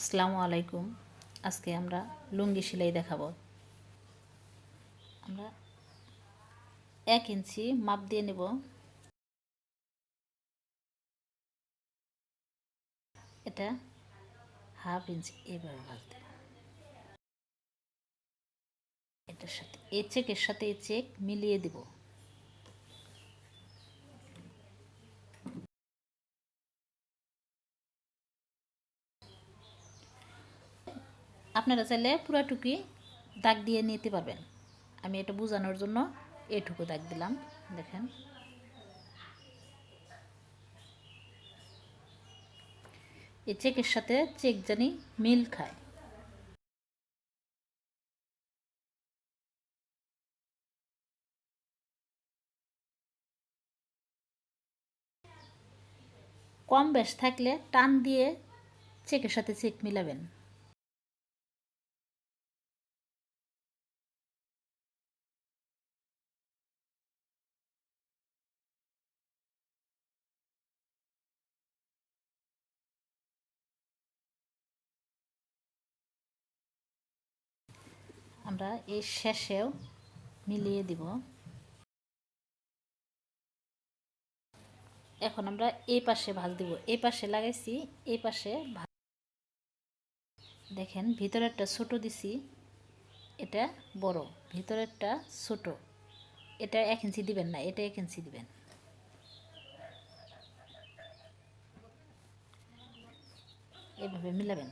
আসসালামু আলাইকুম। আজকে আমরা লুঙ্গি সেলাই দেখাবো। আমরা 1 ইঞ্চি মাপ দিয়ে নেব। এটা হাফ ইঞ্চি এভাবে ভাঁজ দেব। এটার সাথে এই চেকের সাথে এই চেক মিলিয়ে দেব। আপনারা চাইলে পুরাটুকি দাগ দিয়ে নিতে পারবেন। আমি এটা বোঝানোর জন্য এটুকু দাগ দিলাম। দেখেন, এই চেকের সাথে চেক জানি মিল খায়। কম বেশ থাকলে টান দিয়ে চেকের সাথে চেক মিলাবেন। আমরা এই শেষেও মিলিয়ে দিব। এখন আমরা এই পাশে ভাঁজ দিব। এই পাশে লাগাইছি, এই পাশে দেখেন ভিতরেরটা ছোট দিছি, এটা বড়, ভিতরেরটা ছোট। এটা 1 ইঞ্চি দিবেন না, এটা 1 ইঞ্চি দিবেন। এভাবে মিলাবেন।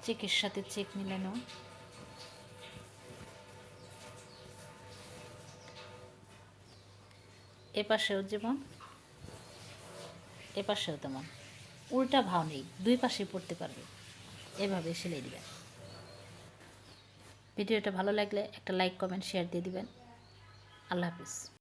চেকের সাথে চেক মিলানো। এপাশেও যেমন এপাশেও তেমন, উল্টা ভাও নেই, দুই পাশে পড়তে পারবে। এভাবে সেলাই দিবেন। ভিডিওটা ভালো লাগলে একটা লাইক, কমেন্ট, শেয়ার দিয়ে দিবেন। আল্লাহ হাফিজ।